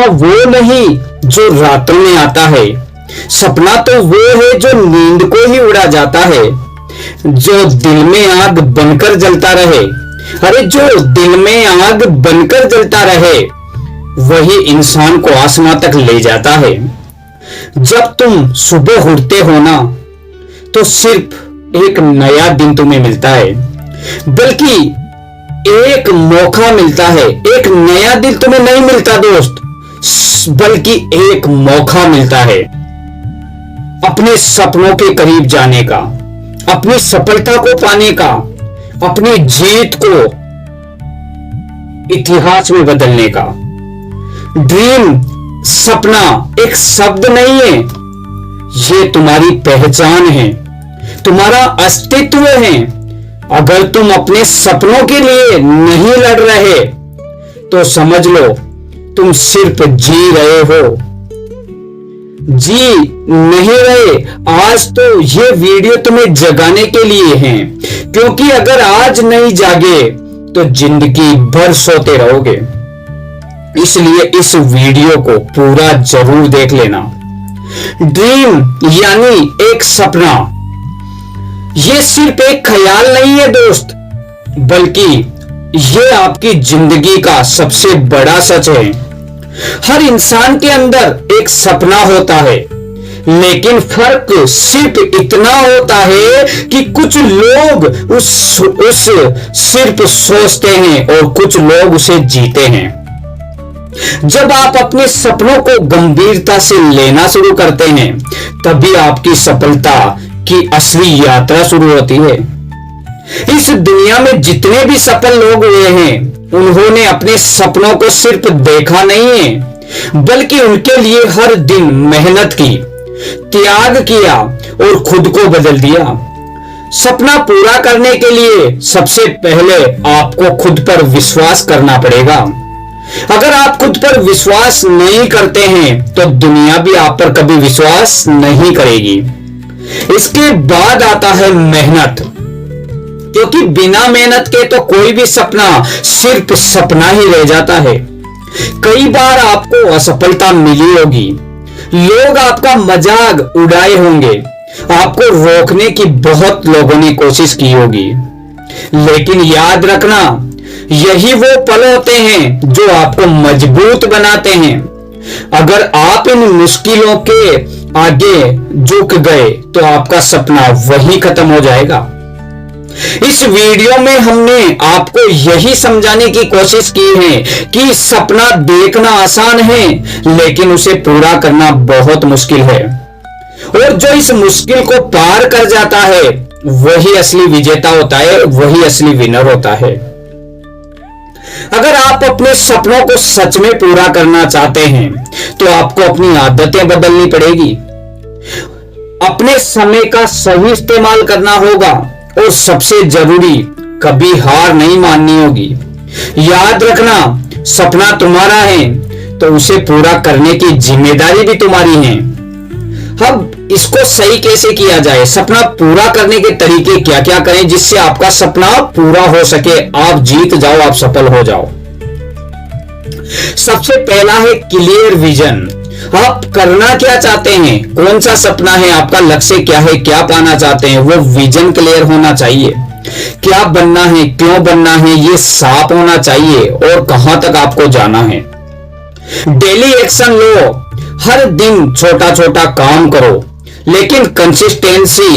वो नहीं जो रातों में आता है, सपना तो वो है जो नींद को ही उड़ा जाता है, जो दिल में आग बनकर जलता रहे। अरे जो दिल में आग बनकर जलता रहे वही इंसान को आसमां तक ले जाता है। जब तुम सुबह उठते हो ना तो सिर्फ एक नया दिन तुम्हें मिलता है, बल्कि एक मौका मिलता है। एक नया दिन तुम्हें नहीं मिलता दोस्त, बल्कि एक मौका मिलता है अपने सपनों के करीब जाने का, अपनी सफलता को पाने का, अपनी जीत को इतिहास में बदलने का। ड्रीम, सपना एक शब्द नहीं है, ये तुम्हारी पहचान है, तुम्हारा अस्तित्व है। अगर तुम अपने सपनों के लिए नहीं लड़ रहे तो समझ लो तुम सिर्फ जी रहे हो, जी नहीं रहे। आज तो ये वीडियो तुम्हें जगाने के लिए है, क्योंकि अगर आज नहीं जागे तो जिंदगी भर सोते रहोगे। इसलिए इस वीडियो को पूरा जरूर देख लेना। ड्रीम यानी एक सपना, ये सिर्फ एक ख्याल नहीं है दोस्त, बल्कि ये आपकी जिंदगी का सबसे बड़ा सच है। हर इंसान के अंदर एक सपना होता है, लेकिन फर्क सिर्फ इतना होता है कि कुछ लोग उस सिर्फ सोचते हैं और कुछ लोग उसे जीते हैं। जब आप अपने सपनों को गंभीरता से लेना शुरू करते हैं, तभी आपकी सफलता की असली यात्रा शुरू होती है। इस दुनिया में जितने भी सफल लोग हुए हैं, उन्होंने अपने सपनों को सिर्फ देखा नहीं है, बल्कि उनके लिए हर दिन मेहनत की, त्याग किया और खुद को बदल दिया। सपना पूरा करने के लिए सबसे पहले आपको खुद पर विश्वास करना पड़ेगा। अगर आप खुद पर विश्वास नहीं करते हैं तो दुनिया भी आप पर कभी विश्वास नहीं करेगी। इसके बाद आता है मेहनत, क्योंकि बिना मेहनत के तो कोई भी सपना सिर्फ सपना ही रह जाता है। कई बार आपको असफलता मिली होगी, लोग आपका मजाक उड़ाए होंगे, आपको रोकने की बहुत लोगों ने कोशिश की होगी, लेकिन याद रखना यही वो पल होते हैं जो आपको मजबूत बनाते हैं। अगर आप इन मुश्किलों के आगे झुक गए तो आपका सपना वहीं खत्म हो जाएगा। इस वीडियो में हमने आपको यही समझाने की कोशिश की है कि सपना देखना आसान है, लेकिन उसे पूरा करना बहुत मुश्किल है। और जो इस मुश्किल को पार कर जाता है वही असली विजेता होता है, वही असली विनर होता है। अगर आप अपने सपनों को सच में पूरा करना चाहते हैं तो आपको अपनी आदतें बदलनी पड़ेगी, अपने समय का सही इस्तेमाल करना होगा और सबसे जरूरी, कभी हार नहीं माननी होगी। याद रखना, सपना तुम्हारा है तो उसे पूरा करने की जिम्मेदारी भी तुम्हारी है। अब इसको सही कैसे किया जाए, सपना पूरा करने के तरीके क्या क्या करें जिससे आपका सपना पूरा हो सके, आप जीत जाओ, आप सफल हो जाओ। सबसे पहला है क्लियर विजन। आप करना क्या चाहते हैं, कौन सा सपना है, आपका लक्ष्य क्या है, क्या पाना चाहते हैं, वो विजन क्लियर होना चाहिए। क्या बनना है, क्यों बनना है, ये साफ होना चाहिए और कहां तक आपको जाना है। डेली एक्शन लो, हर दिन छोटा छोटा काम करो, लेकिन कंसिस्टेंसी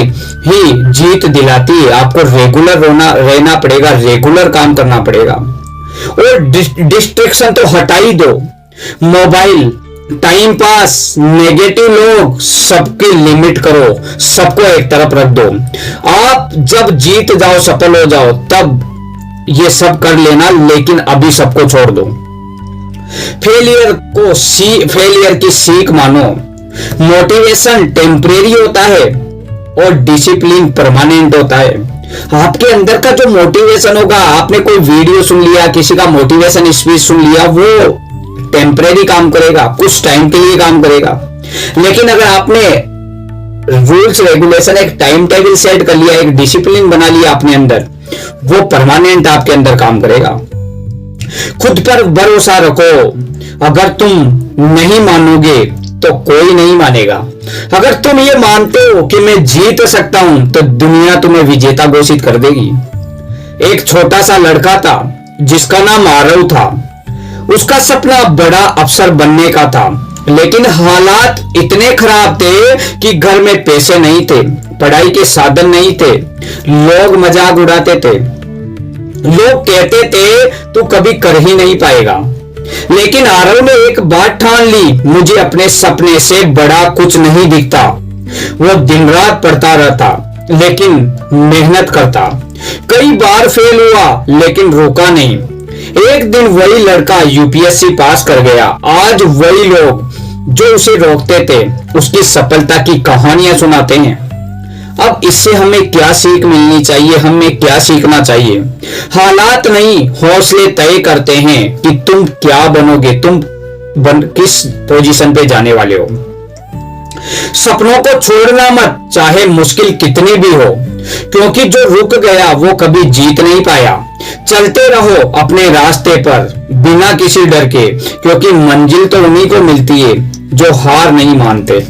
ही जीत दिलाती है। आपको रेगुलर रहना पड़ेगा, रेगुलर काम करना पड़ेगा। और डिस्ट्रैक्शन तो हटा ही दो, मोबाइल, टाइम पास, नेगेटिव लोग, सबकी लिमिट करो, सबको एक तरफ रख दो। आप जब जीत जाओ, सफल हो जाओ, तब ये सब कर लेना, लेकिन अभी सबको छोड़ दो। फेलियर की सीख मानो। मोटिवेशन टेम्परेरी होता है और डिसिप्लिन परमानेंट होता है। आपके अंदर का जो मोटिवेशन होगा, आपने कोई वीडियो सुन लिया, किसी का मोटिवेशन स्पीच सुन लिया, वो टेम्परेरी काम करेगा, कुछ टाइम के लिए काम करेगा। लेकिन अगर आपने रूल्स रेगुलेशन, एक टाइम टेबल सेट कर लिया, एक डिसिप्लिन बना लिया अपने अंदर, वो परमानेंट आपके अंदर काम करेगा। खुद पर भरोसा रखो, अगर तुम नहीं मानोगे तो कोई नहीं मानेगा। अगर तुम ये मानते हो कि मैं जीत सकता हूं तो दुनिया तुम्हें विजेता घोषित कर देगी। एक छोटा सा लड़का था जिसका नाम आरव था। उसका सपना बड़ा अफसर बनने का था, लेकिन हालात इतने खराब थे कि घर में पैसे नहीं थे, पढ़ाई के साधन नहीं थे, लोग मजाक उड़ाते थे, लोग कहते थे तू कभी कर ही नहीं पाएगा। लेकिन आरव ने एक बात ठान ली, मुझे अपने सपने से बड़ा कुछ नहीं दिखता। वो दिन रात पढ़ता रहता, लेकिन मेहनत करता। कई बार फेल हुआ, लेकिन रुका नहीं। एक दिन वही लड़का यूपीएससी पास कर गया। आज वही लोग जो उसे रोकते थे उसकी सफलता की कहानियां सुनाते हैं। अब इससे हमें क्या सीख मिलनी चाहिए, हमें क्या सीखना चाहिए? हालात नहीं, हौसले तय करते हैं कि तुम क्या बनोगे, तुम किस पोजीशन पे जाने वाले हो। सपनों को छोड़ना मत, चाहे मुश्किल कितनी भी हो, क्योंकि जो रुक गया वो कभी जीत नहीं पाया। चलते रहो अपने रास्ते पर बिना किसी डर के, क्योंकि मंजिल तो उन्हीं को मिलती है जो हार नहीं मानते।